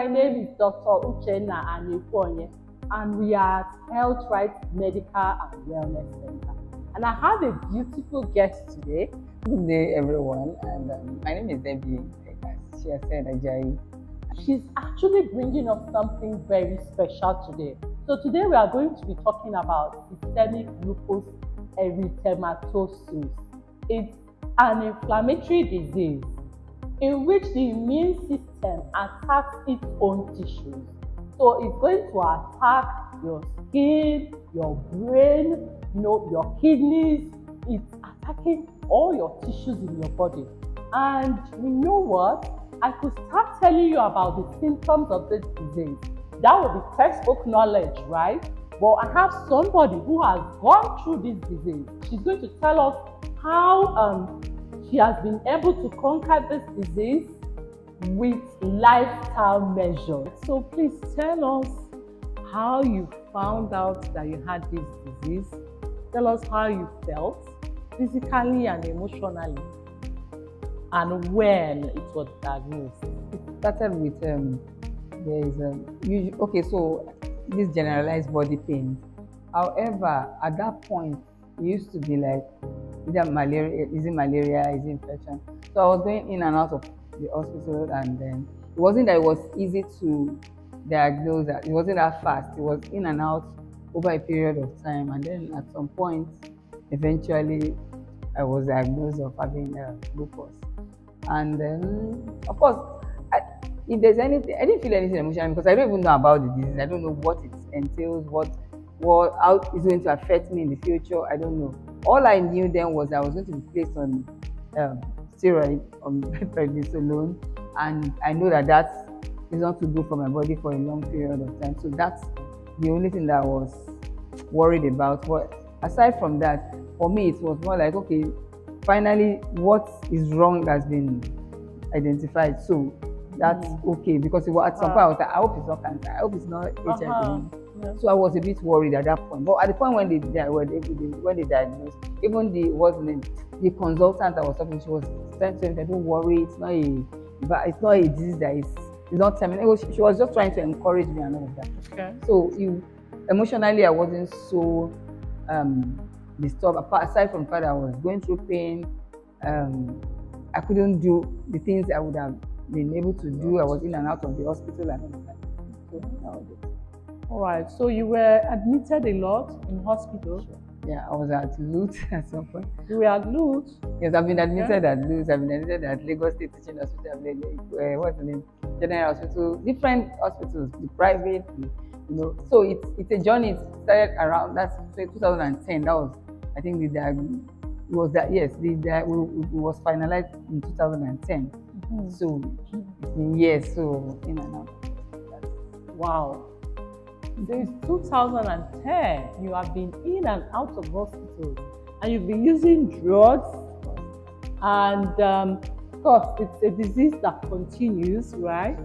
my name is Dr. Uchenna Anyekwonye, and we are at Health Right Medical and Wellness Center. And I have a beautiful guest today. Good day, everyone. And my name is Debbie. As she has said, Ajayi. She's actually bringing us something very special today. So today we are going to be talking about systemic lupus erythematosus. It's an inflammatory disease in which the immune system attacks its own tissues. So it's going to attack your skin, your brain, your kidneys. It's attacking all your tissues in your body. And you know what? I could start telling you about the symptoms of this disease. That would be textbook knowledge, right? But I have somebody who has gone through this disease. She's going to tell us how she has been able to conquer this disease with lifestyle measures. So please tell us how you found out that you had this disease. Tell us how you felt physically and emotionally, and when it was diagnosed. It started with so this generalized body pain. However, at that point, it used to be like either malaria, is it infection? So I was going in and out of the hospital, and then it wasn't that it was easy to diagnose that. It wasn't that fast. It was in and out over a period of time, and then at some point, eventually, I was diagnosed of having lupus. And then, of course, if there's anything, I didn't feel anything emotional because I don't even know about the disease. I don't know what it entails, how it's going to affect me in the future. I don't know. All I knew then was I was going to be placed on steroid, on prednisolone, and I know that is not too good for my body for a long period of time. So that's the only thing that I was worried about. But aside from that, for me, it was more like, okay, finally, what is wrong has been identified. So that's okay, because it was at some point I was like, I hope it's not cancer. I hope it's not HIV. Yeah. So I was a bit worried at that point. But at the point when they diagnosed, even the consultant I was talking to, she was trying to say, don't worry, it's not a disease that is not terminal. She was just trying to encourage me and all of that. Okay. So emotionally, I wasn't so disturbed. Aside from the fact that I was going through pain, I couldn't do the things I would have been able to do. I was in and out of the hospital and all of that. So that was it. All right. So you were admitted a lot in hospital? Yeah, I was at Lutz at some point. You were at Lutz? Yes, I've been admitted at Lutz. I've been admitted at Lagos State Teaching Hospital. What's the name? General Hospital. Different hospitals, the private, So it's a journey. It started around 2010. That was, I think, it was finalized in 2010. Mm-hmm. So it's been years, so in and out. Wow. Since 2010, you have been in and out of hospitals, and you've been using drugs, and of course, it's a disease that continues, right?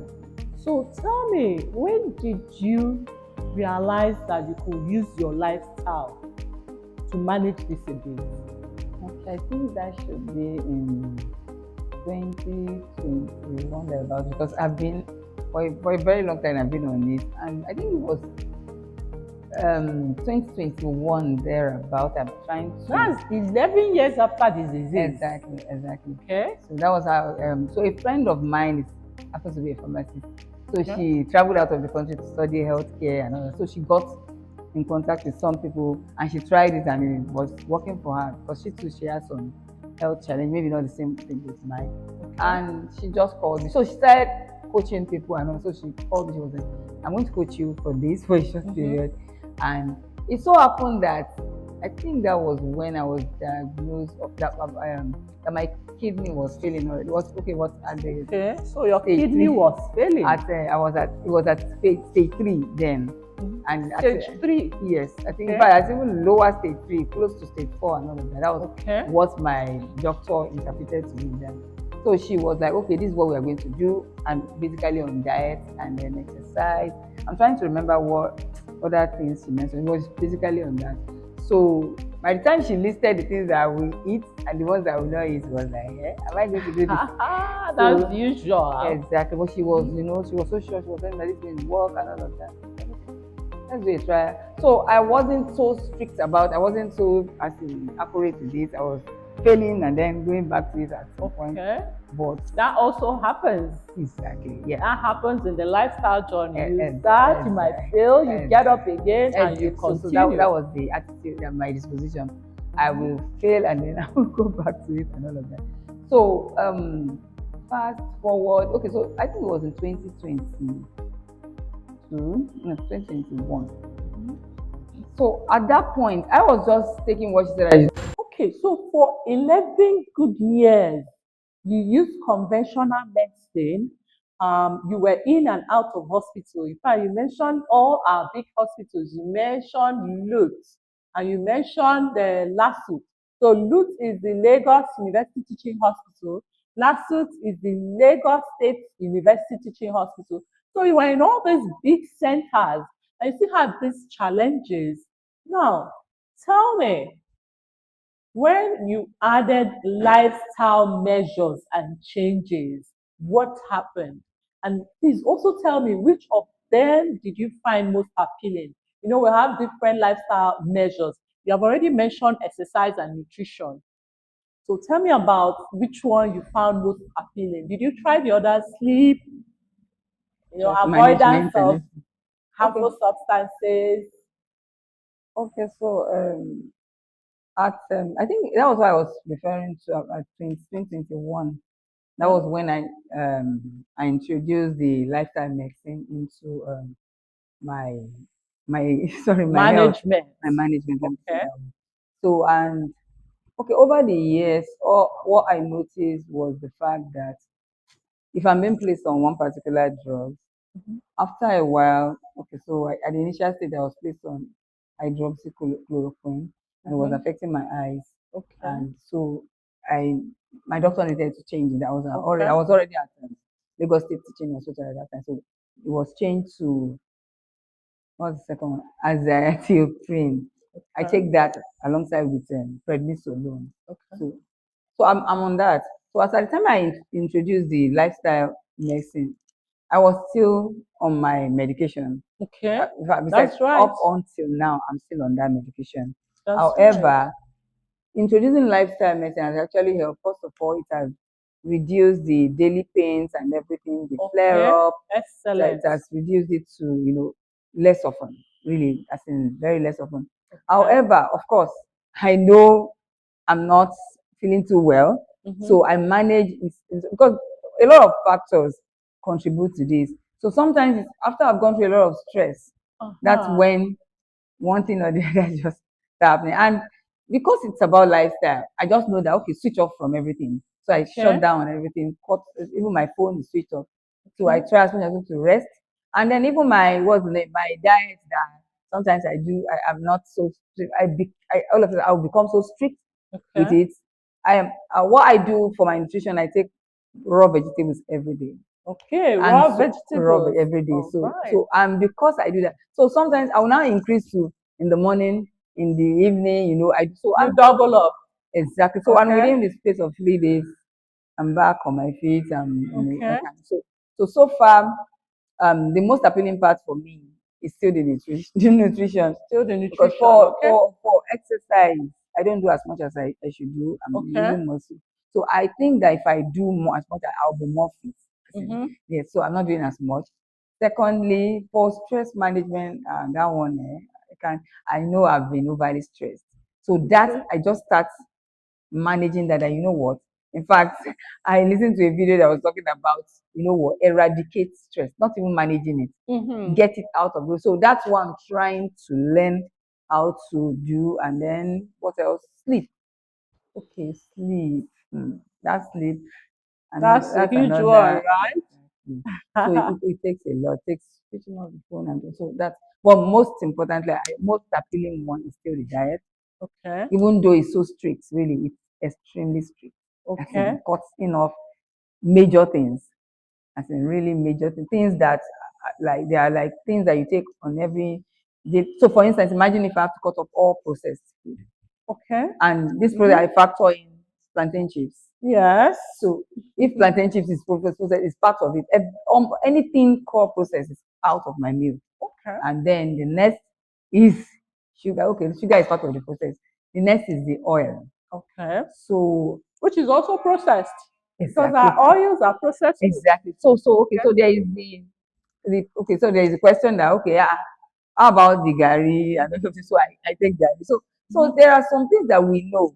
So tell me, when did you realize that you could use your lifestyle to manage this disease? Okay, I think that should be in 2021 thereabouts, because I've been for a very long time. I've been on it, and I think it was 2021 thereabout. I'm trying to. That's 11 years after this disease. Exactly. Okay. So that was how. So a friend of mine happens to be a pharmacist. So she traveled out of the country to study healthcare and all that. So she got in contact with some people, and she tried it, and it was working for her, because she had some health challenge, maybe not the same thing with mine. Okay. And she just called me. So she started coaching people, and also she called me. She was like, I'm going to coach you for this for a short period. And it so happened that I think that was when I was diagnosed that my kidney was failing already. It was at the so your kidney was failing. It was at stage 3 then. Mm-hmm. And stage 3? Yes, I think in fact it's even lower stage 3, close to stage 4 and all of that. That was what my doctor interpreted to me then. So she was like, okay, this is what we are going to do, and basically on diet and then exercise. I'm trying to remember what other things she mentioned. It was basically on that. So By the time she listed the things that I will eat and the ones that I will not eat, was like, am I going to do this? That's So usual. exactly, but she was, she was so sure. She was saying that this will work and all of that. Let's do a trial. So I wasn't so strict about. I wasn't so as in accurate with it. I was failing and then going back to it at some point. Okay. But That also happens. exactly, yeah. That happens in the lifestyle journey. You And start, you might fail, you get up again, and you so that continue. was the attitude and my disposition. I will fail and then I will go back to it and all of that. So fast forward. Okay, so I think it was in 2022, no, 2021. So at that point, I was just taking what she said. Okay, so for 11 good years, you used conventional medicine. You were in and out of hospital. In fact, you mentioned all our big hospitals. You mentioned Lutz and you mentioned the LASUT. So Lutz is the Lagos University Teaching Hospital. LASUT is the Lagos State University Teaching Hospital. So you were in all these big centers and you still have these challenges. Now, tell me, when you added lifestyle measures and changes, what happened? And please also tell me which of them did you find most appealing? You know, we have different lifestyle measures. You have already mentioned exercise and nutrition. So tell me about which one you found most appealing. Did you try the other sleep, Stress avoidance management and of everything. Okay, harmful substances? okay. So at I think that was what I was referring to at 2021. That was when I introduced the lifestyle medicine into my my sorry, my health, Management. my management. Let me say Okay. that way. So and okay, over the years, all what I noticed was the fact that if I'm being placed on one particular drug, Mhm. after a while, okay, so at the initial stage, I was placed on hydroxychloroquine and it was Mhm. affecting my eyes. Okay. And so I, my doctor needed to change it. I Okay. was already at Lagos State Teaching Hospital at that time. So it was changed to, what's the second one? Azathioprine. I Okay. take that alongside with prednisolone. Okay. So, I'm on that. So as at the time I introduced the lifestyle medicine, I was still on my medication. Okay. In fact, besides, That's right. up until now, I'm still on that medication. That's right. However, introducing lifestyle medicine has actually helped. First of all, it has reduced the daily pains and everything, the flare Okay. up. It Excellent. has reduced it to, less often, really, as in very less often. Okay. However, of course, I know I'm not feeling too well. Mm-hmm. So I manage because a lot of factors contribute to this. So sometimes after I've gone through a lot of stress, that's Uh-huh. when one thing or the other just start happening. And because it's about lifestyle, I just know that okay, switch off from everything. So I shut Okay. down on everything, cut even my phone is switched off. So I Okay. try as much as possible to rest. And then even my diet that sometimes I do, I'm not so strict. All of it, I'll become so strict with Okay. it. I am what I do for my nutrition. I take raw vegetables every day, Okay. and Raw so raw vegetables. every day. All So right. so and because I do that, so sometimes I will now increase to in the morning, in the evening. I so You I'm double up. exactly so and Okay. within the space of 3 days, I'm back on my feet. I Okay. can so far the most appealing part for me is still the nutrition, the nutrition. Still the Because nutrition. for Okay. for for exercise, I don't do as much as I should do. I'm Okay. losing muscle. So I think that if I do more as much, I'll be more fit. As in, Mm-hmm. yes, so I'm not doing as much. Secondly, for stress management, that one, I know I've been overly stressed. So that Okay. I just start managing that. And you know what? In fact, I listened to a video that was talking about, eradicate stress, not even managing it, Mm-hmm. get it out of you. So that's what I'm trying to learn how to do. And then what else? Sleep. Okay, sleep. That's sleep. That's a That's huge one, another. right? Exactly. So it takes a lot. It takes switching off the phone so that's. But most importantly, most appealing one is still the diet. Okay. Even though it's so strict, really, it's extremely strict. As Okay. in cutting off major things, as in really major things that like they are like things that you take on every day. So, for instance, imagine if I have to cut off all processed food. Okay. And this process I factor in plantain chips. Yes. So if plantain chips is processed, it's part of it. Anything core process is out of my meal. Okay. And then the next is sugar. Okay, the sugar is part of the process. The next is the oil. Okay. So Which is also processed. Because exactly, our oils are processed food. exactly. So okay, so there is okay, so there is a question that okay, how about the gari and all of this? So I take gari. So there are some things that we know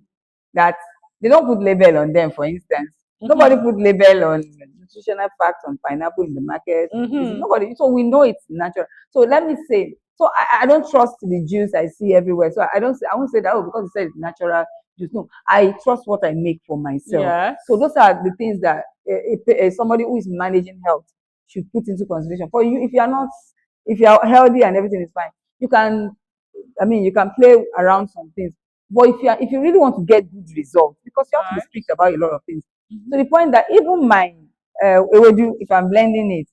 that they don't put label on them. For instance, nobody put label on nutritional facts on pineapple in the market. Nobody. So we know it's natural. So let me say, so I don't trust the juice I see everywhere. So I don't say, I won't say that oh because it says it's natural juice. No, I trust what I make for myself. Yes. So those are the things that somebody who is managing health should put into consideration. For you, if you are not, if you are healthy and everything is fine, you can, I mean, you can play around some things. But if you really want to get good results, because you have to be strict about a lot of things, to the point that even my ewedu, if I'm blending it,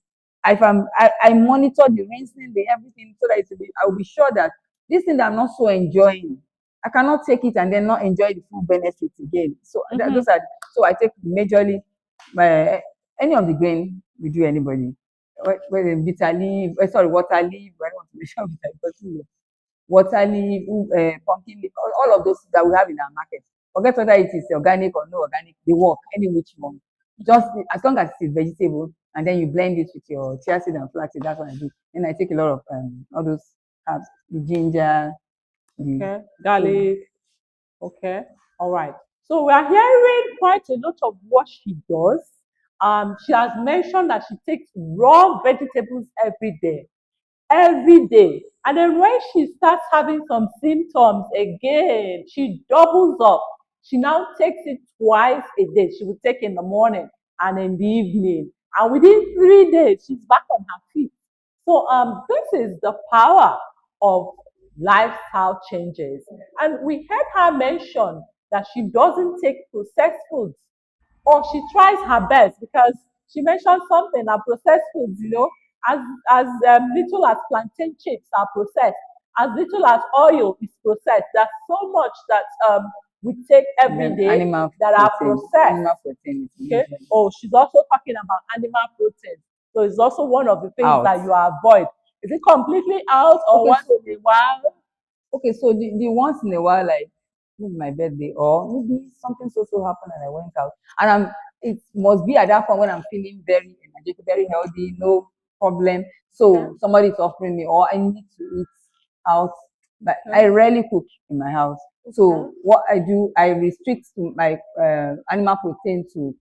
if I monitor the rinsing, the everything, so that I will be sure that this thing that I'm not so enjoying, I cannot take it and then not enjoy the full benefits again. So those are so I take majorly my any of the grain we do anybody. Whether bitter leaf, sorry, water leaf. I don't want to mention bitter leaf, but water leaf, pumpkin leaf, all of those that we have in our market. Forget whether it is organic or no organic, they work any which one. Just as long as it is vegetable, and then you blend it with your chia seed and flax seed. That's what I do. Then I take a lot of all those herbs, the ginger, the Okay. so Garlic. Okay. All right. So we are hearing quite a lot of what she does. She has mentioned that she takes raw vegetables every day. And then when she starts having some symptoms again, she doubles up. She now takes it twice a day. She will take in the morning and in the evening. And within 3 days, she's back on her feet. So this is the power of lifestyle changes. And we heard her mention that she doesn't take processed foods, or she tries her best because she mentioned something that processed foods, as little as plantain chips are processed, as little as oil is processed. There's so much that we take every day that are processed. animal protein is Okay. usually Oh, she's also talking about animal protein. So it's also one of the things out. that you avoid. Is it completely out or Okay, once so in a while? okay, so the once in a while, like maybe my birthday or maybe something so happened and I went out. And it must be at that point when I'm feeling very energetic, very healthy, no problem. Okay. So somebody is offering me or I need to eat out. But Okay. I rarely cook in my house. So what I do, I restrict to my animal protein to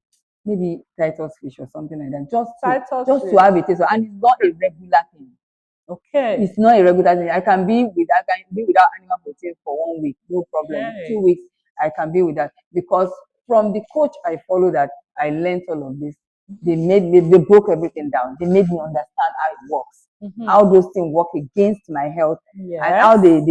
maybe Titus fish or something like that, just to Titus have a taste. And it's not a regular thing. Okay. It's not a regular thing. I can be without animal protein for 1 week, no problem. Okay. 2 weeks, I can be with that because from the coach I follow that I learned all of this. They broke everything down. They made me understand how it works, how those things work against my health, and how Yes.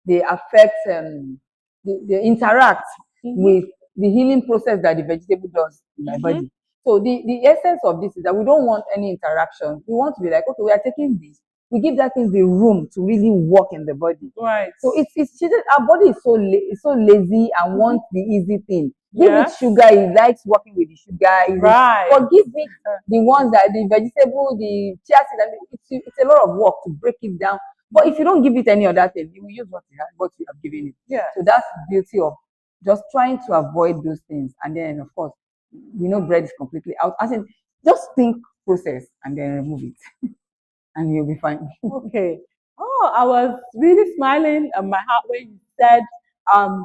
they affect they interact with the healing process that the vegetable does in my body. So the essence of this is that we don't want any interaction. We want to be like, okay, we are taking this. We give that thing the room to really work in the body. Right. So our body is so lazy and wants the easy thing. Give it Yes. sugar. It likes working with the sugar. Right. But give it the ones that the vegetable, the chia seed, and it's a lot of work to break it down. But if you don't give it any other thing, you will use what you have given it. Yeah. So that's the beauty of just trying to avoid those things. And then, of course, we know bread is completely out. As in, just think process and then remove it, and you'll be fine. Okay. Oh, I was really smiling at my heart when you said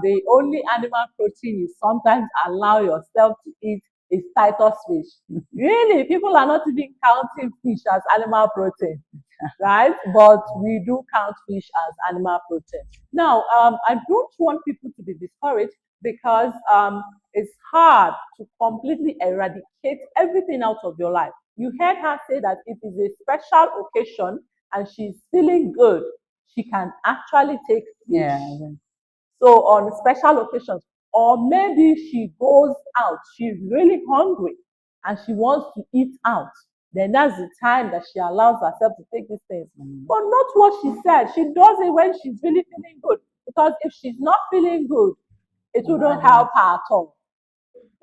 the only animal protein you sometimes allow yourself to eat is Titus fish. Really, people are not even counting fish as animal protein, right? But we do count fish as animal protein. Now, I don't want people to be discouraged because it's hard to completely eradicate everything out of your life. You heard her say that it is a special occasion and she's feeling good, she can actually take fish. Yeah. So on special occasions, or maybe she goes out, she's really hungry and she wants to eat out. Then that's the time that she allows herself to take these things. But not what she said. She does it when she's really feeling good. because if she's not feeling good, it wouldn't Imagine. help her at all.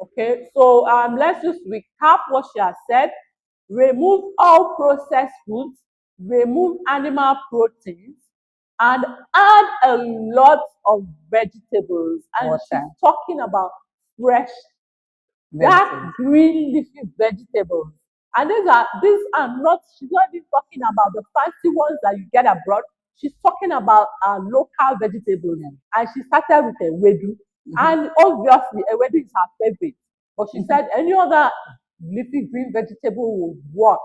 Okay, so let's just recap what she has said. Remove all processed foods, remove animal proteins, and add a lot of vegetables. And she's Water, talking about fresh, dark vegetables. green leafy vegetables. And these are not, she's not even talking about the fancy ones that you get abroad. She's talking about local vegetables. Yeah. And she started with a wedu. Mhm. And obviously, a wedu is her favorite. But she Mhm. said any other leafy green vegetable will work,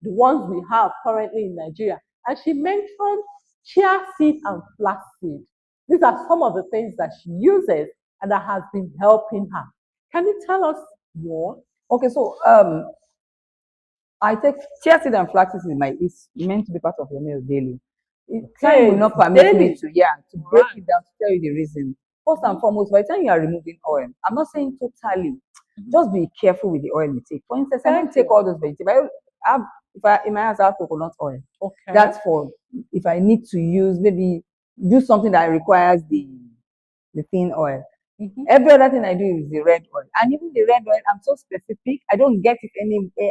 the ones we have currently in Nigeria. And she mentioned chia seed and flax seed. These are some of the things that she uses and that has been helping her. Can you tell us more? Okay, so I take chia seed and flax seed is meant to be part of your meal daily. Time will Okay, not it's permit me daily. to, yeah, to All break right. it down to tell you the reason. First and Mhm, foremost, by the time you are removing oil, I'm not saying totally, mhm. just be careful with the oil you take. For instance, I don't Thank take you. all those vegetables. I have, if I in my house I have coconut oil. Okay. That's for if I need to use maybe do something that requires the thin oil. Mhm, Every other thing I do is the red oil, and even the red oil, I'm so specific. I don't get it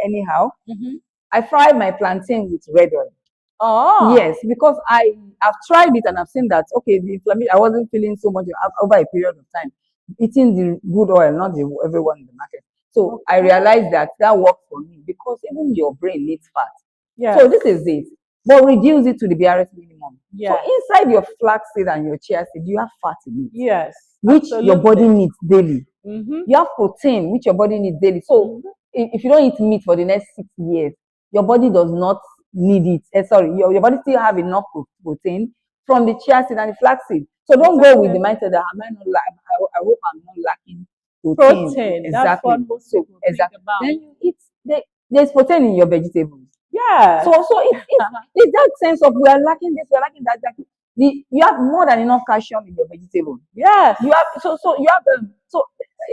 anyhow. mhm. I fry my plantain with red oil. Oh, Yes, because I've tried it and I've seen that okay, the inflammation I wasn't feeling so much over a period of time eating the good oil, not the everyone in the market. So I okay. realized that that worked for me because even your brain needs fat. So Yes, this is it, but reduce it to the BRS minimum. So yes, inside your flaxseed and your chia seed, you have fat in it, yes, which your body absolutely. needs daily. Mhm, You have protein, which your body needs daily. So mhm. if you don't eat meat for the next 6 years, your body does not need it. Sorry, your body still have enough protein from the chia seed and the flax seed. So don't go with the Exactly. mindset that am I not I hope I'm not lacking protein. Protein. That's what Exactly. most So people think exactly. about. Then you eat there's protein in your vegetables. So Yes. so it's that sense of we are lacking this, we are lacking that. You have more than enough calcium in your vegetable. Yes. You have so you have so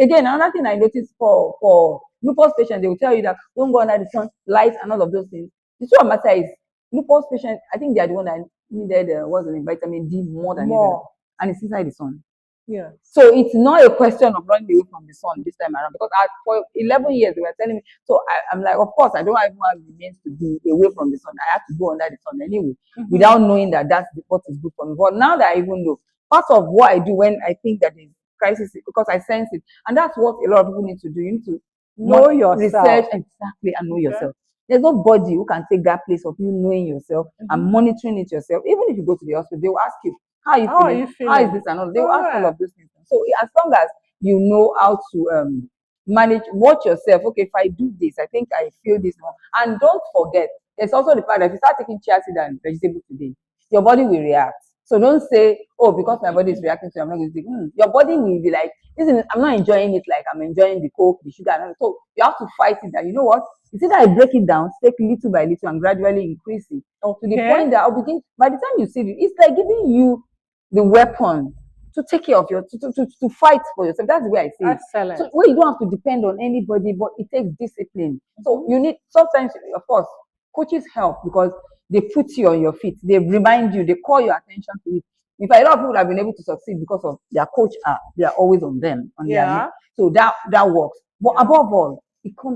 again another thing I noticed for lupus patients, they will tell you that don't go under the sun, light, and all of those things. The truth of the matter is lupus patients, I think they are the one that needed what's the name, vitamin D more than everyone, More. and it's inside the sun. Yes. So it's not a question of running away from the sun this time around because for 11 years they were telling me. So I'm like, of course, I don't even have the means to be away from the sun. I have to go under the sun anyway, Mhm. without knowing that that's what is good for me. But now that I even know, part of what I do when I think that is crisis is because I sense it, and that's what a lot of people need to do. You need to Know research yourself. exactly and know Okay. yourself. There's nobody who can take that place of you knowing yourself and Mhm. monitoring it yourself. Even if you go to the hospital, they will ask you, how are you How are feeling? you How is feeling? this and all? They will ask all Correct. of those things. So as long as you know how to manage, watch yourself. Okay, if I do this, I think I feel this more. And don't forget, there's also the fact that if you start taking chia seed and vegetable today, your body will react. So don't say, oh, because my body is reacting to it, I'm not going to take. Your body will be like, listen, I'm not enjoying it like I'm enjoying the coke, the sugar. And so you have to fight it. That you know what? It's either I break it down, take little by little, and gradually increase it to the Okay. point that I'll begin. By the time you see it, it's like giving you the weapon to take care of your to fight for yourself. That's the way I say it. So Excellent. where you don't have to depend on anybody, but it takes discipline. So Mhm. you need sometimes, of course, coaches help because they put you on your feet, they remind you, they call your attention to it. In fact, a lot of people have been able to succeed because of their coach they are always on them, on their neck. Yeah. So that works. But Yeah. above all,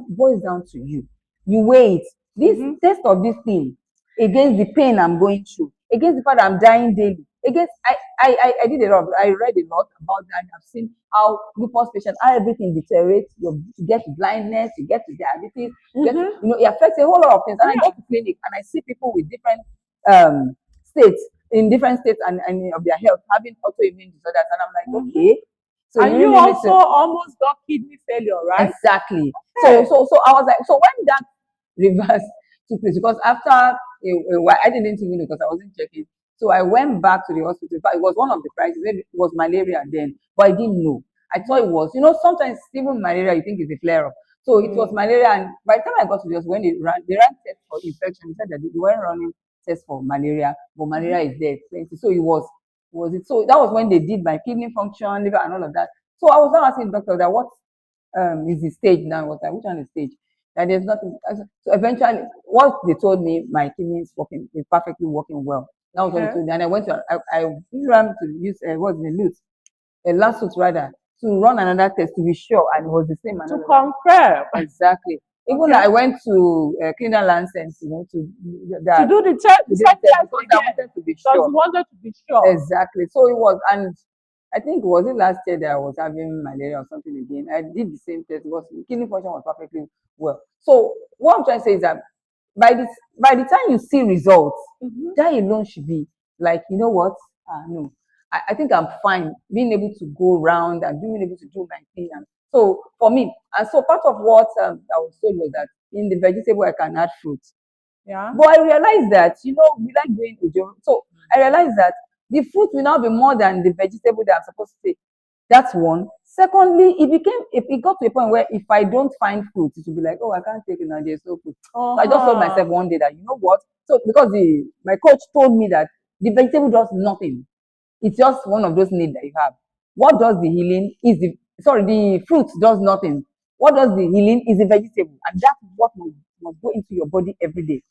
boils down to you. You weigh it. This Mhm. test of this thing against the pain I'm going through, against the fact that I'm dying daily, against I did a lot. I read a lot about that. I've seen how lupus patients, how everything deteriorates. You get to blindness, you get to diabetes, Mhm. it affects a whole lot of things. And I go Yeah. to clinic and I see people with different um states in different states and of their health having autoimmune disorders, and I'm like, Mhm. okay, so you And you really need also to almost got kidney failure, right? exactly. So Okay. so so I was like, so when that reverse took place, because after a while, I didn't even know because I wasn't checking. So I went back to the hospital. But it was one of the crises. Maybe it was malaria then, but I didn't know. I thought Mhm. it was, sometimes even malaria, you think it's a flare up. So it was Mm. malaria, and by the time I got to the hospital, when they ran tests for infection, they said that they weren't running tests for malaria, but Mhm. malaria is there plenty. So it was it. So that was when they did my kidney function, liver, and all of that. So I was now asking the doctor that what is the stage now? What which one is stage? That there's nothing. So eventually, what they told me, my kidney is working, is perfectly working well. That was what he Okay. told me. And I went to, I ran to use, what's the lute, a lawsuit rather, to run another test to be sure, and it was the same and To all of that. confirm. Exactly. Even Okay. I went to cleaner license, to To that do the to the do same the test test because I again. wanted to be Because sure. you wanted to be sure. Exactly. So it was, and I think was it last year that I was having malaria or something again. I did the same test. It was kidney function was perfectly well. So what I'm trying to say is that by the time you see results, Mm-hmm. that alone should be like, you know what? No, I think I'm fine being able to go around and being able to do my thing. And so for me, and so part of what I was told was that in the vegetable I can add fruit. Yeah. But I realized that, we like doing ojoro. So I realized that the fruit will now be more than the vegetable that I'm supposed to take. That's one. Secondly, it got to a point where if I don't find fruit, it will be like, oh, I can't take it now, there's no fruit. So I just told Uh-huh. myself one day that, you know what? So because my coach told me that the vegetable does nothing. It's just one of those needs that you have. What does the healing is the fruit does nothing. What does the healing is the vegetable, and that's what must go into your body every day.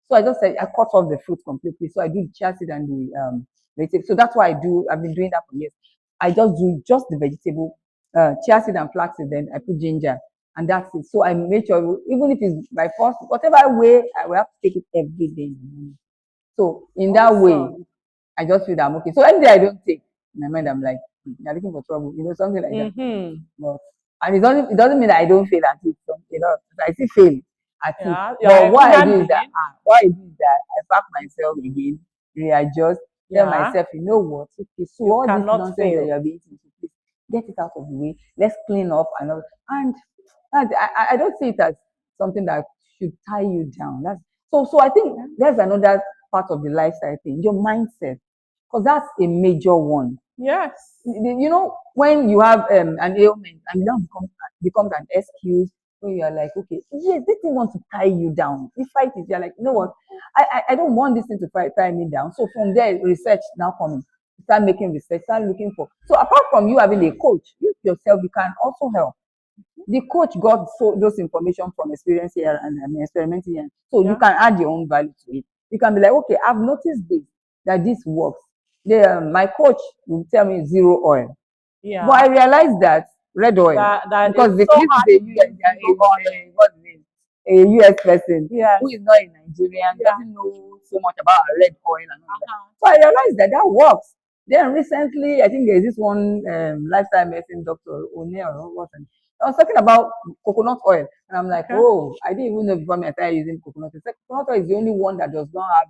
So I just said I cut off the fruit completely. So I do the chia seed and the vegetable. So that's why I've been doing that for years. I just do just the vegetable, chia seed and flax seed. Then I put ginger, and that's it. So I make sure even if it's by force, whatever way, I will have to take it every day in the morning. So in that way, Awesome. I just feel that I'm okay. So any day I don't take, in my mind I'm like, you're looking for trouble, something like that. Mm-hmm. But and it doesn't mean that I don't fail at it. I still fail at it. Yeah. You are But a what I human do is that being. I back myself again, readjust, tell Yeah. myself, you know what? Okay, so You all this cannot nonsense that fail. you have been eating, so please get it out of the way. Let's clean up and all. And I don't see it as something that should tie you down. So I think that's another part of the lifestyle thing, your mindset, because that's a major one. Yes. When you have an ailment and that becomes an excuse when you are like, okay, yes, this thing wants to tie you down. You fight it, you're like, you know what? I don't want this thing to tie me down. So from there, research now coming. Start making research, start looking for. So apart from you having a coach, you yourself, you can also help. The coach got those information from experience here and experimenting here. So you Yeah. can add your own value to it. You can be like, okay, I've noticed this, that this works. My coach will tell me zero oil. But I Yeah. realized that red oil, That because it's so this is hard to use zero oil. what's the name? A US person Yes. who is not a Nigerian, Yeah. doesn't know so much about red oil and all that. Uh-huh. So I realized that works. Then recently, I think there's this one lifestyle medicine doctor, O'Neill, or what, I was talking about coconut oil, and I'm like, Okay. oh, I didn't even know before I started using coconut oil. It's coconut oil is the only one that does not have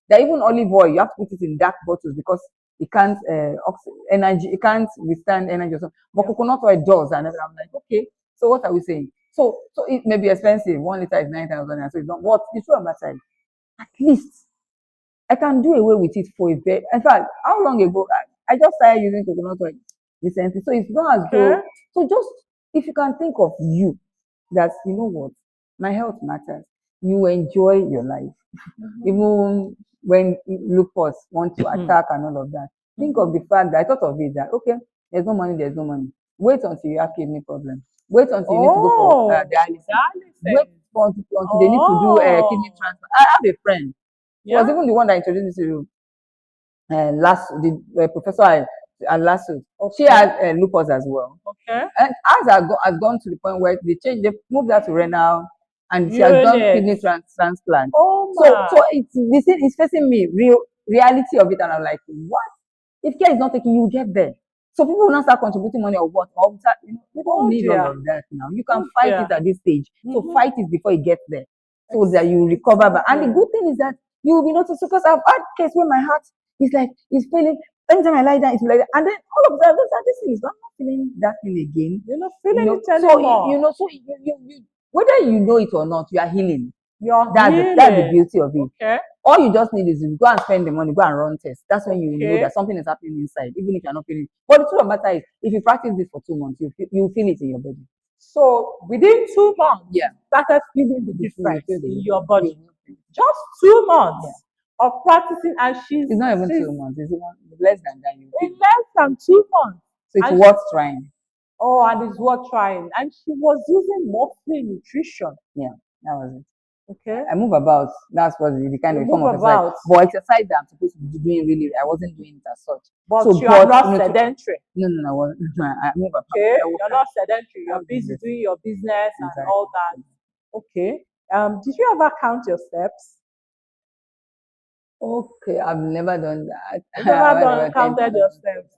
that even olive oil, you have to put it in dark bottles because it can't energy, it can't withstand energy or something. But Yeah. coconut oil does, and I'm like, okay, so what are we saying? So it may be expensive. 1 liter is 9,000, so it's not. What the truth of my side, at least I can do away with it for a very. In fact, how long ago I just started using coconut oil recently, so it's not as Okay. though. So just if you can think of you, that you know what, my health matters. You enjoy your life Mm-hmm. even when lupus want to Mm-hmm. attack and all of that. Think Mm-hmm. of the fact that I thought of it that okay, there's no money. Wait until you have kidney problem. Wait until you need to go for Oh, dialysis. Wait dialysis. until they need to do kidney Oh, transplant. I have a friend. She was yeah. even the one that introduced me to last the professor at last. She Okay. has lupus as well, Okay. and has gone to the point where they moved her to renal, and she has done kidney Units. transplant. Oh So my. it's the thing is facing me reality of it, and I'm like, what? If care is not taken, you will get there. So people will not start contributing money or what? Or start, we don't Oh need all dear. of that now. You can Oh fight it dear. at this stage. So Mm-hmm. fight it before it gets there, so that you recover back. And the Exactly. good thing is that you will be noticed because I've had case where my heart is like it's feeling. Anytime I lie down, it's like that. And then all of a sudden, this thing is not feeling that thing again. You're not feeling it anymore. So whether you know it or not, you are healing. You're That's the healing. beauty of it. Okay. All you just need is to go and spend the money, go and run tests. That's when you know Okay. that something is happening inside, even if you're not feeling it. But the truth of the matter is, if you practice this for 2 months, you feel it in your body. So within 2 months, Yeah, you started feeling the you difference feel the in difference. your body. You feel it. Just two Yeah. months of practicing, and It's not even she's 2 months. It's even less than that. You feel in it. less than 2 months. So it's And worth trying. oh, and it's worth trying. And she was using mostly nutrition. Yeah, that was it. Okay. I move about. That's what the kind You of form move of exercise. about, But exercise that I'm supposed to be doing really, I wasn't doing it as such. but So, you are but not you know, sedentary. no, I wasn't. I move about. Okay. I work You're hard. not sedentary. I You're do busy this. doing your business and all that. Exactly. Okay. Did you ever count your steps? Okay, I've never done that. You've I've never never done attempted. counted your steps.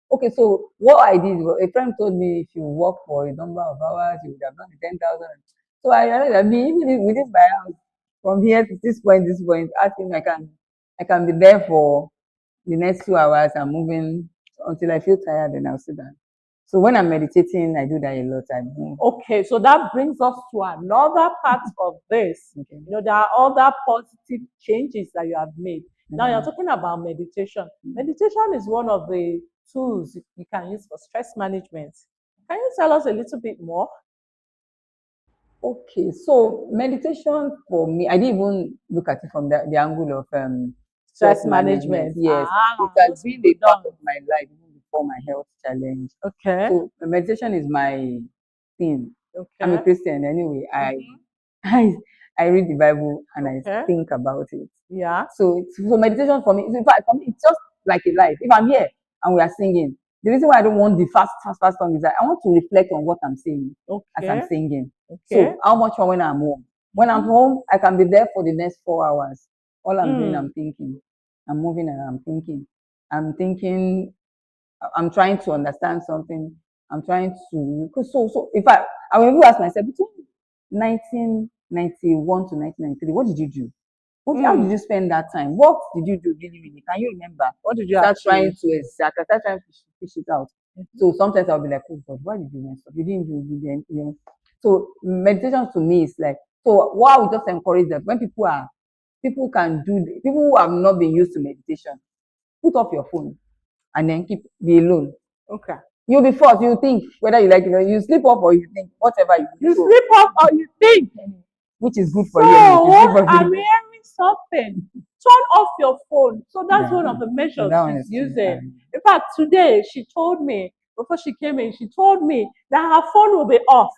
Okay, so what I did was a friend told me if you work for a number of hours, you would have done the 10,000. So I realized that me, even if within my house, from here to this point, I think I can be there for the next 2 hours. I'm moving until I feel tired, then I'll sit down. So when I'm meditating, I do that a lot. I move. Okay, so that brings us to another part of this. Okay. There are other positive changes that you have made. Now you're Mhm. talking about meditation. Meditation is one of the tools you can use for stress management. Can you tell us a little bit more? Okay, so meditation for me, I didn't even look at it from the angle of stress Stress management. management. Yes, it has Most been people a part of don't. my life even before my health challenge. Okay, So meditation is my thing. I'm a okay, Christian anyway. mhm, I I read the Bible and I okay, think about it. yeah, So meditation for me, in fact, for me, it's just like a life. If I'm here and we are singing, the reason why I don't want the fast song is that I want to reflect on what I'm saying as I'm okay, singing. okay, So how much more when I'm home? When I'm mhm, home, I can be there for the next 4 hours. All I'm doing, mm, I'm thinking. I'm moving and I'm thinking. I'm thinking. I'm trying to understand something. I'm trying to. So in fact, I will even ask myself between 1991 to 1993, what did you do? How did mm. you spend that time? What did you do really, really? Can you remember? What did you Start trying achieve? to exact, start trying to fish it out. Mhm. So sometimes I'll be like, oh God, why did you mess up? You didn't do, you didn't, you know. So meditation to me is like, so what I would just encourage that when people can do, people who have not been used to meditation, put off your phone and then be alone. Okay. You'll be forced, you think whether you like it or you sleep off or you think, whatever you do. You So, sleep off or you think. which is good for you anyway. If you So sleep off, I'm you hearing something. Turn off your phone. So that's yeah, one of the so measures that one she's is true. using. In fact, today she told me, before she came in, she told me that her phone will be off.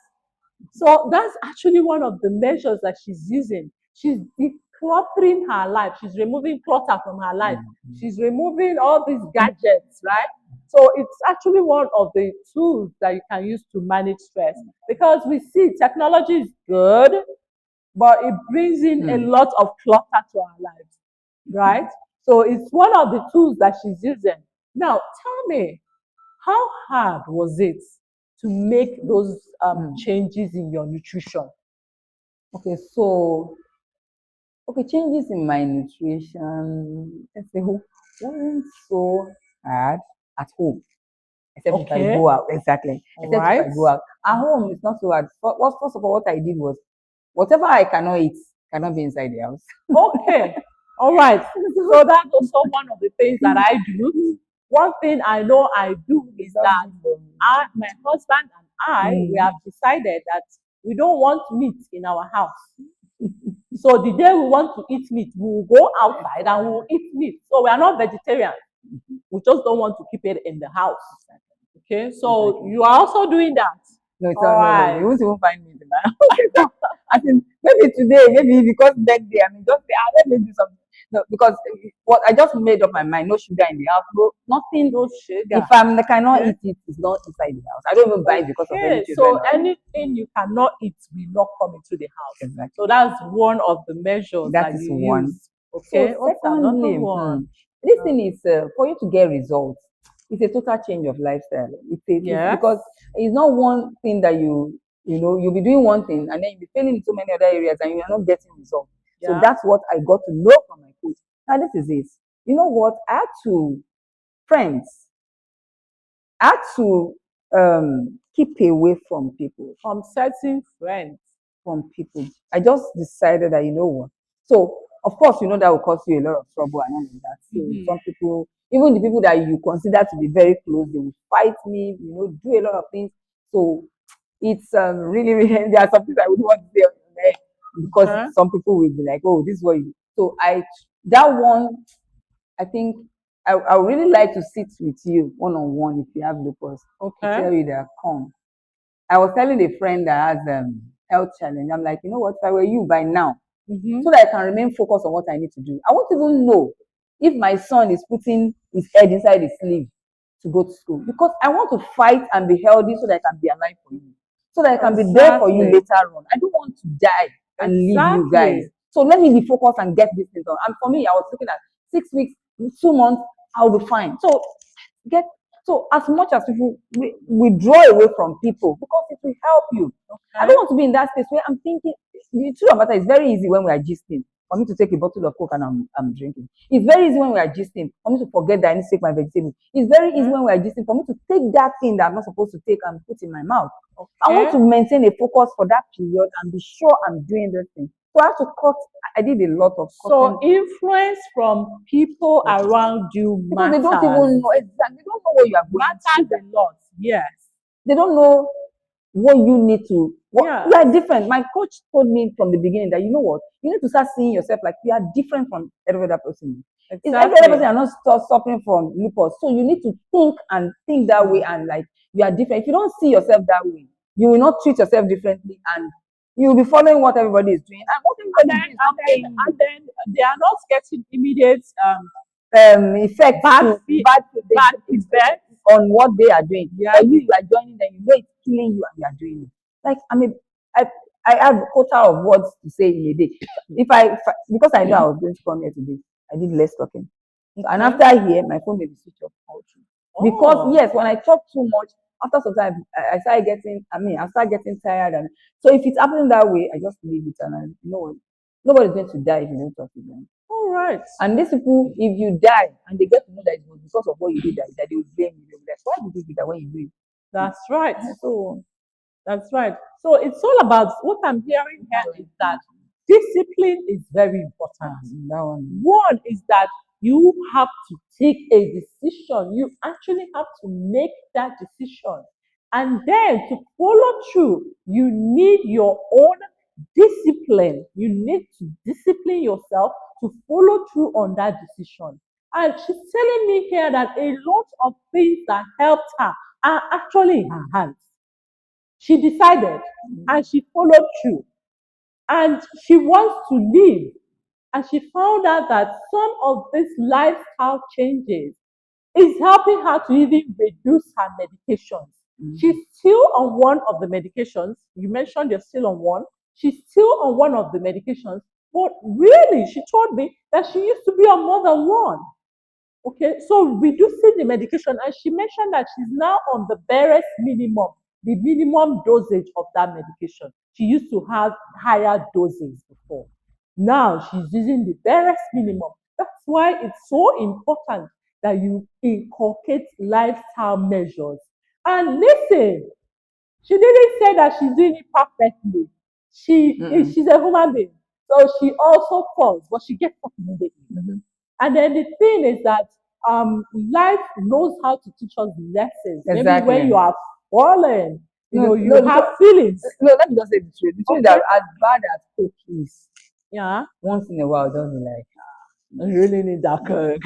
So that's actually one of the measures that she's using. She's decluttering her life. She's removing clutter from her life. Mm. She's removing all these gadgets, right? So it's actually one of the tools that you can use to manage stress because we see technology is good, but it brings in a Mm. lot of clutter to our lives, right? So it's one of the tools that she's using. Now, tell me, how hard was it to make those Mm. changes in your nutrition? Okay, so changes in my nutrition, let's say, wasn't so hard at home, except if I Okay, go out. Exactly, all except if I right. go out. At home, it's not so hard. First of all, what I did was whatever I cannot eat cannot be inside the house. Okay, all right. So that's also one of the things that I do. One thing I know I do is It's not that good for me. my husband and we have Mm. decided that we don't want meat in our house. So the day we want to eat meat, we will go outside and we will eat meat. So we are not vegetarians. We just don't want to keep it in the house. Okay, so Exactly. you are also doing that. No, it's All not. No. You right. won't even find me in the house. I think maybe today, maybe because birthday, I mean, just say, let me do something. No, because what I just made up my mind, no sugar in the house, no nothing. No If sugar. I cannot Okay. eat it, it's not inside the house. I don't even buy it because of any Okay. children So or anything. anything you cannot eat will not come into the house. So Exactly. that's one of the measures That that is you one. use. Okay. So What's another secondly, one? this Uh, thing is for you to get results. It's a total change of lifestyle. It's yes. because it's not one thing that you'll be doing one thing and then you'll be failing in so many other areas and you are not getting results. So Yeah. that's what I got to know from my coach. Now this is it. You know what? Friends, I had to keep away From certain friends. from people. I just decided that you know what. So of course you know that will cause you a lot of trouble and all of that. So Mm-hmm. some people, even the people that you consider to be very close, they will fight me. Do a lot of things. So it's really really. There are some things I would want to say on there because Okay. some people will be like, oh, this is what you. So that one I think I would really like to sit with you one on one if you have lupus to Okay. tell you that come. I was telling a friend that has health challenge. I'm like, you know what? If I were you by now, Mm-hmm. so that I can remain focused on what I need to do. I won't even know if my son is putting his head inside his sleeve to go to school because I want to fight and be healthy so that I can be alive for you, so that I can be there for you Exactly. later on. I don't want to die and leave you guys. Exactly. So let me be focused and get this thing done. And for me, I was looking at 6 weeks, 2 months, I'll be fine. So get so as much as people withdraw away from people because it will help you. I Okay. don't want to be in that space where I'm thinking the truth of the matter is very easy when we are gisting for me to take a bottle of coke and I'm drinking. It's very easy when we are gisting for me to forget that I need to take my vegetable. It's very easy Okay. when we are gisting for me to take that thing that I'm not supposed to take and put in my mouth. I want Okay. to maintain a focus for that period and be sure I'm doing this thing. So I have to cut. I did a lot of So cutting influence from people around you because they don't matters. even know exactly. They don't know what you are going Matters through. a lot. Yes. They don't know what you need to what Yeah. you are different. My coach told me from the beginning that you know what, you need to start seeing yourself like you are different from every other person. Is every other person Exactly. are not suffering from lupus. So you need to think that way and like you are different. If you don't see yourself that way, you will not treat yourself differently and you will be following what everybody is doing. And what And everybody is then doing is not paying you. and then they are not getting immediate Effect bad to bad bad effects. on what they are doing. Yeah. But you are joining them, you know it's killing you and you are doing it. Like I I have a quota of words to say in a day. If I because I know I was going to come here today, I did less talking. And Okay. after here, my phone may be switched off all through. Because Oh. yes, when I talk too much, after some time I start getting I start getting tired and so if it's happening that way, I just leave it and I you know what nobody's going to die if you don't talk to them. All right. And these people, if you die and they get to know that it was because of what you did that they will blame you. They'll be like, why did you do that when you do it? That's right. So That's right. So it's all about what I'm hearing here is that discipline is very important. that one. One is that you have to take a decision. You actually have to make that decision. And then to follow through, you need your own discipline. You need to discipline yourself to follow through on that decision. And she's telling me here that a lot of things that helped her are actually in her hands. She decided and she followed through and she wants to live. And she found out that some of these lifestyle changes is helping her to even reduce her medications. She's still on one of the medications. You mentioned you're still on one. She's still on one of the medications, but really, she told me that she used to be on more than one. Okay, so reducing the medication, and she mentioned that she's now on the barest minimum, the minimum dosage of that medication. She used to have higher doses before. Now she's using the barest minimum. That's why it's so important that you inculcate lifestyle measures. And listen, she didn't say that she's doing it perfectly. She's a human being, so she also falls, but she gets up immediately. Mhm. And then the thing is that life knows how to teach us lessons. Maybe when Exactly. you are fallen, No, you no, have because feelings. no, let me just say the truth. The truth is Okay. that as bad as coke is, Yeah. once in a while, just be like, I really need that courage.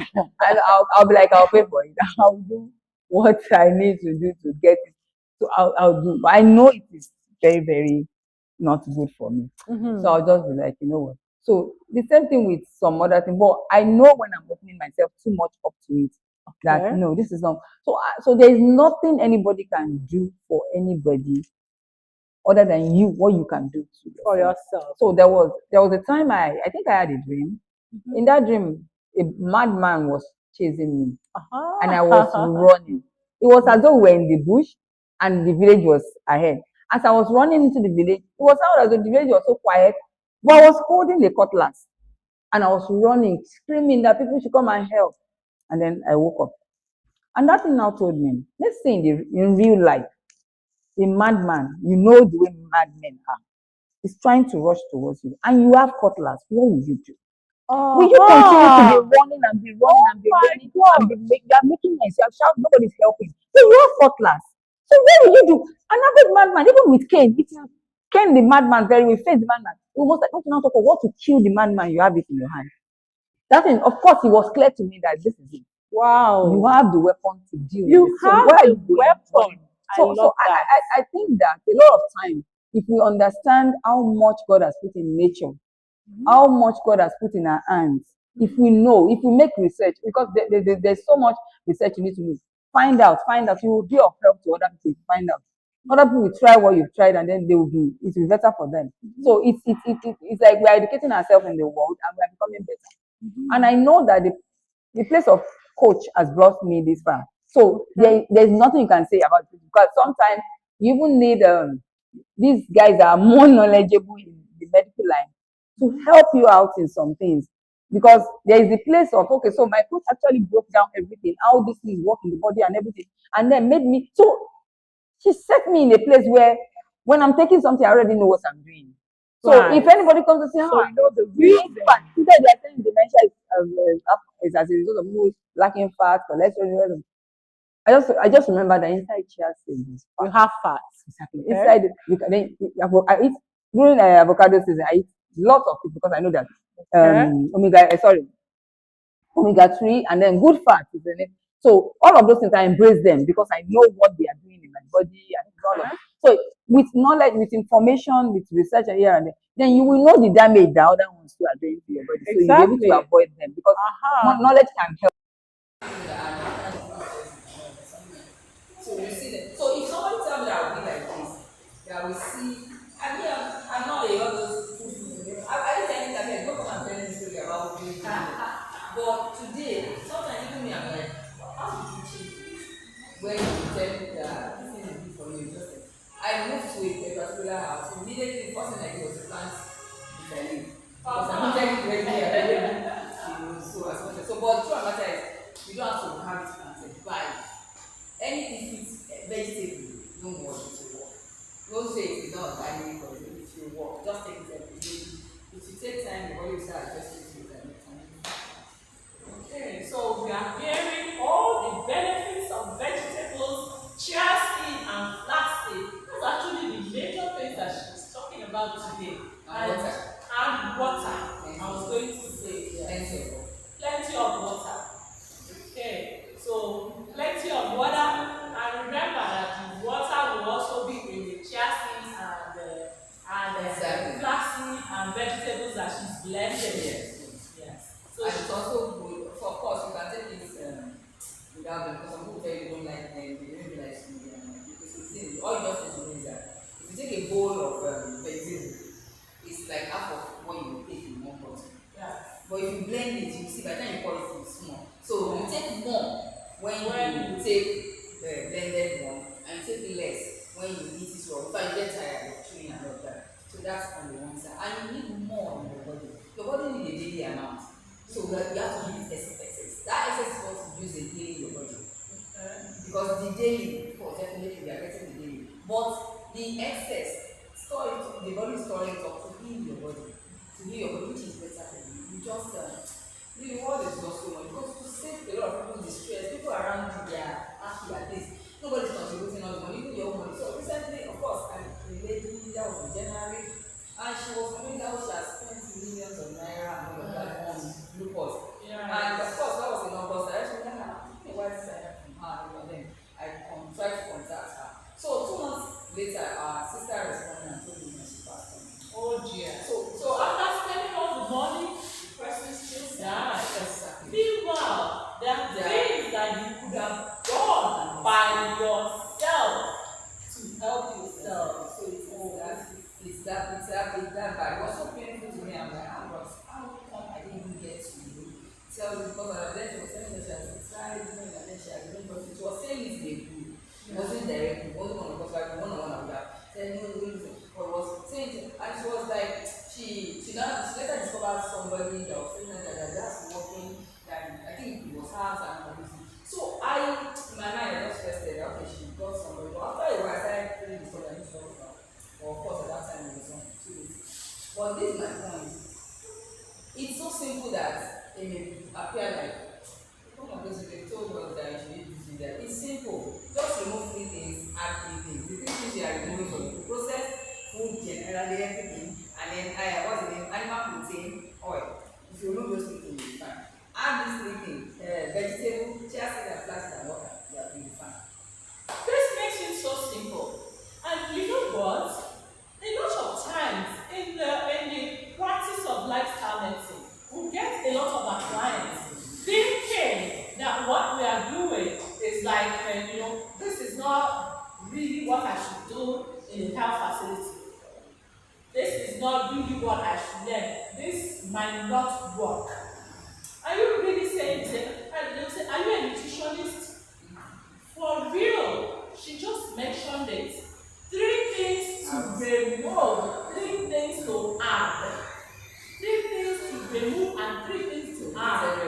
I'll be like, I'll pay for it. I'll do what I need to do to get it. So I'll do. But I know it is very, very not good for me. So Mm-hmm. I'll just be like, you know what? So the same thing with some other thing. But I know when I'm opening myself too much up to it, that Okay. no, this is not. So so there is nothing anybody can do for anybody other than you, what you can do to For yourself. yourself. So there was a time I think I had a dream. Mm-hmm. In that dream, a madman was chasing me and I was Uh-huh. running. It was as though we were in the bush and the village was ahead. As I was running into the village, it was sound as though the village was so quiet, but I was holding the cutlass and I was running, screaming that people should come and help. And then I woke up. And that thing now told me, let's say in real life, a madman, you know the way madmen are, is trying to rush towards you, and you have cutlass, what will you do? Will you continue to be Uh-huh. running and be running Oh and be my running and God. you are making yourself shout, nobody's helping. So you have cutlass. So what will you do? An average madman, even with cane, if you cane the madman very well, face the madman, you must like not now talk of what to kill the madman, you have it in your hand. That thing, of course, it was clear to me that this is it. You Wow. have the weapon to deal with You it. So have where are the you going? weapon. Running. I So love that. I think that a lot of time if we understand how much God has put in nature, how much God has put in our hands, if we know, if we make research, because there's so much research you need to do. Find out. You will be of help to other people. Find out. Other people will try what you've tried, and then it will be better for them. So it's like we are educating ourselves in the world, and we are becoming better. And I know that the place of coach has brought me this far. So there's nothing you can say about it, because sometimes you even need these guys are more knowledgeable in the medical line to help you out in some things. Because there is the place of, okay, so my coach actually broke down everything, how this thing work in the body and everything, and then made me, so she set me in a place where when I'm taking something, I already know what I'm doing. So if anybody comes to say, So you know the you need reason. fat, today they are saying dementia is as a result of you lacking fat, cholesterol. I just remember that inside chia seeds is You fat. have fat. Exactly. Okay. Inside, I eat during avocado season. I eat lots of it because I know that Okay. omega 3 and then good fat is in it. So all of those things I embrace them because I know what they are doing in my body and all of it. So with knowledge, with information, with research and here and there, then you will know the damage the other ones too are doing to your body. So you'll be able to Exactly. avoid them because knowledge can help. So you see that. So if somebody tell me that I'll be like this, that will see. I mean, I'm not a all those food. I didn't tell you that. Don't come and tell me story about doing this. But today, sometimes even me, I'm like, how did you change this? When you tell me that this thing is good for you, just like, I moved to a particular house. Immediately, the first thing I did was to plant if I leave. Because I'm not telling you readily available. So as much as so. But the truth of the matter is, you don't have to have it planted. Buy it. Anything fits vegetable, don't worry, it will work. Don't say it's not organic or it will work. Just take it every day. If you take time, the body will start adjusting to it and it can. Okay, so we are hearing all the benefits of vegetables, chia seed, and flax seed. That's actually the major things that she's talking about today. And water. And water. I was going to say, Plenty of plenty of water. Okay, so plenty of water, and remember that the water will also be in the chia seeds and Exactly. flax seed and vegetables that she's blended. Yes. So and it's also good. For of course, you can take this without them because some people tell you they don't like them, they don't even like smoothie. Because you see, all you just need to know is that if you take a bowl of vegetable, it's like half of what you will take in one pot. yeah. But if you blend it, you see by the time you pour it, it's small. So you take more when you When take the blended one, and you take less when you eat it raw. In fact, you get tired of chewing and all that. So that's on the one side. And you need more in your body. Your body needs a daily amount. So that you have to give it excess. That excess is what you use daily in your body. Because the daily, of course, definitely we are getting the daily. But the excess, store it, the body is storing it up to heal your body. To heal your body, which is better for you. You just, the reward is just so much. Because to save a lot of people distress, people around you, they are happy at this. Nobody's contributing all the money, even your own money. So recently, of course, a lady that was in January, and she was coming down, she has spent millions of naira and all of that on lupus. And of course, that was in August. I actually why did I heard from her? And then I tried to contact her. So 2 months later, our sister responded and told me that she passed on. oh dear. So So after spending all the money, the person still died. exactly. Meanwhile, there are things that you could have done by yourself to help yourself. So it's that bad. It was so painful to me. I'm like, how come I didn't even get to tell you because I then she was telling me that she has tried doing and then she has been but she was saying it in a group. It wasn't directly, it wasn't one of us like one on one of that. Saying no, but was saying and she was like she later discovered somebody that was saying that that's working that I think it was hers and everything. So in my mind I just rested, okay, she got somebody. But after a while I started telling the story I need to talk about. But of course at that time it was on 2 weeks. But this is my point. It's so simple that it may appear like one of those they told us that you should use that. It's simple. Just remove 3 things, add 3 things. The 3 things you are removing from the process, food generally everything, and then what's the name? Animal protein, oil. If you remove those 3 things, you'll be fine. Add these 3 things, vegetable, chia seed and flax and water, you are fine. This makes it so simple. And you know what? In a lot of our clients thinking that what we are doing is like, this is not really what I should do in a health facility. This is not really what I should learn. This might not work. Are you really saying, they'll say, are you a nutritionist? For real, she just mentioned it. 3 things to remove, 3 things to add. 3 things to remove and 3 things to add.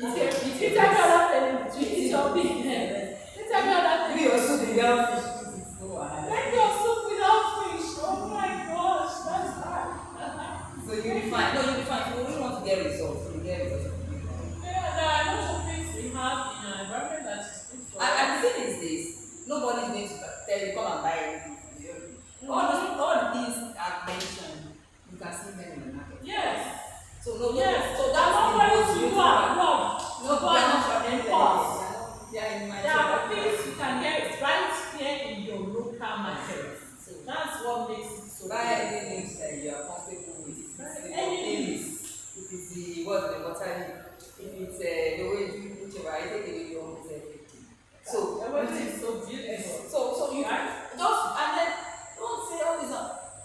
Okay, you tell me other things. It's your business. You tell me other things. We also the young fish. Make your soup without fish. Oh my gosh, that's hard. So you'll be fine. No, you'll be fine. We only want to get results. So you get results. Yeah, there are lots of things we have in our environment that is good for us. And the thing is this, nobody's going to tell you, come and buy everything from you. All these are mentioned. You can see them in the market. Yes. So no, Yes. so That's that's not the ready most to do beautiful our one. job. No, But they are not in shorting cost. They are in my There are job. things you can get right here in your local market. So That's what makes it so buy good. anything that you are comfortable with. If it's the Anything. if it's the water, if it's the way you whichever, I take it you almost everything. So Everything is so beautiful. So you Right? just and then don't say all this.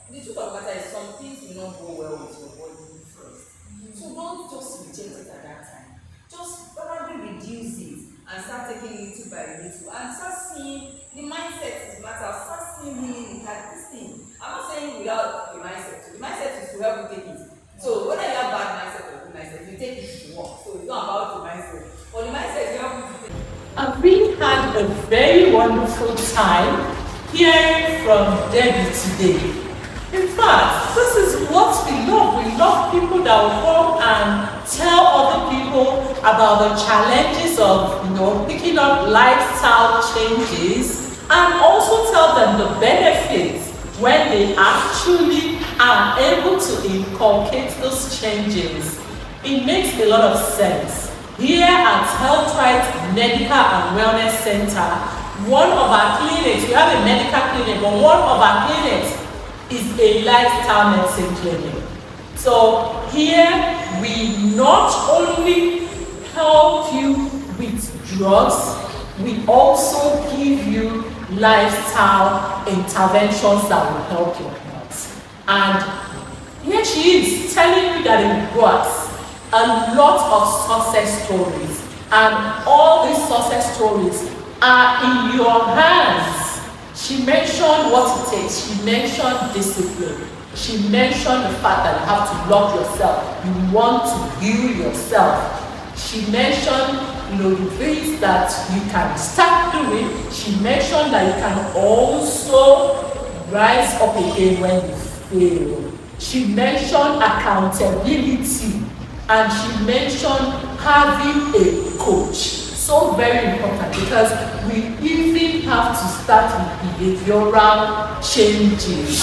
The truth of the matter is some things will not go well with your body first. So don't just reject it at that time. Just probably reduce it and start taking little by little and start seeing the mindset is matter. Start seeing meaning at this thing. I'm not saying without the mindset. The mindset is to help you take it. So whether you have bad mindset or good mindset, you take it if you want. So it's not about the mindset. But the mindset will help you to take it. I've really had a very wonderful time hearing from Debbie today. In fact, this is what we love. We love people that will come and tell other people about the challenges of, picking up lifestyle changes and also tell them the benefits when they actually are able to inculcate those changes. It makes a lot of sense. Here at HealthRight Medical and Wellness Center, one of our clinics, we have a medical clinic, but one of our clinics is a lifestyle medicine clinic. So here we not only help you with drugs, we also give you lifestyle interventions that will help your health. And here she is telling you that it works. A lot of success stories, and all these success stories are in your hands. She mentioned what it takes. She mentioned discipline. She mentioned the fact that you have to love yourself. You want to heal yourself. She mentioned, the things that you can start doing. She mentioned that you can also rise up again when you fail. She mentioned accountability. And she mentioned having a coach. So very important, because we even have to start with behavioral changes.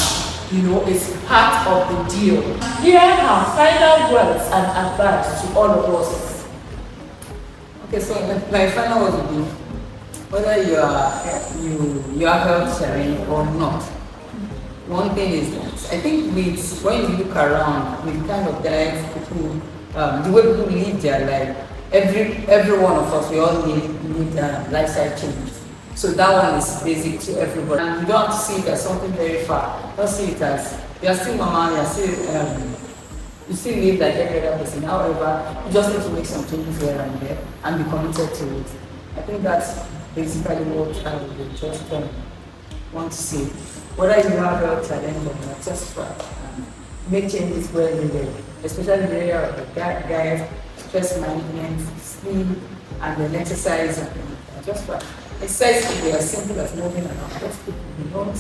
It's part of the deal. Here are final words and advice to all of us. Okay, so my final word would be whether you are health challenged or not. One thing is that I think when you look around with the kind of diet people, the way people live their life, every one of us, we all need lifestyle change. So that one is basic to everybody. And you don't have to see it as something very far. Don't see it as you are still mama, you still live like every other person. However, you just need to make some changes here and there and be committed to it. I think that's basically what I would just want to say. Whether you have a challenge or not, just try and make changes where needed, especially in the area of the diet, stress management, sleep, and then exercise. And just try. Exercise can be as simple as moving around. Just don't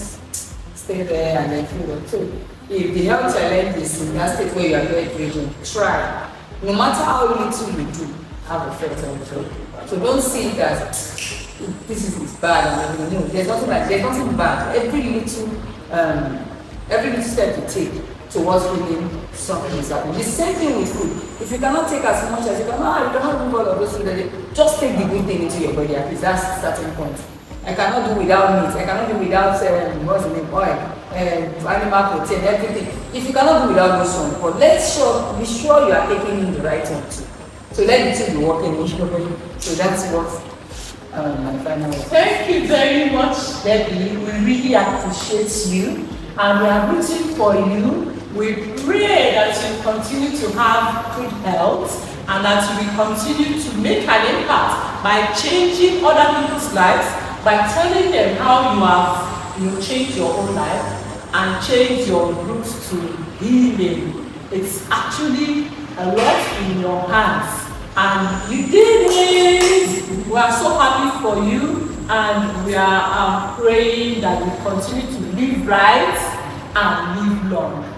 stay there and then feel it too. If the health challenge is in that state where you are very driven, try. No matter how little you do, have effect on you. So don't see it as this is bad and no, there's nothing bad. Every little step you take towards healing, something is happening. The same thing with food. If you cannot take as much as you cannot move all of those things, just take the good thing into your body. At least that's the starting point. I cannot do without meat. I cannot do without what's the name, oil, animal protein, everything. If you cannot do without those ones, but be sure you are taking in the right one too. So let the two be working in each. So that's what my final word. Thank you very much, Debbie. We really appreciate you, and we are rooting for you. We pray that you continue to have good health and that you will continue to make an impact by changing other people's lives, by telling them how you have changed your own life and changed your roots to healing. It's actually a lot in your hands, and you did it. We are so happy for you, and we are praying that you continue to live right and live long.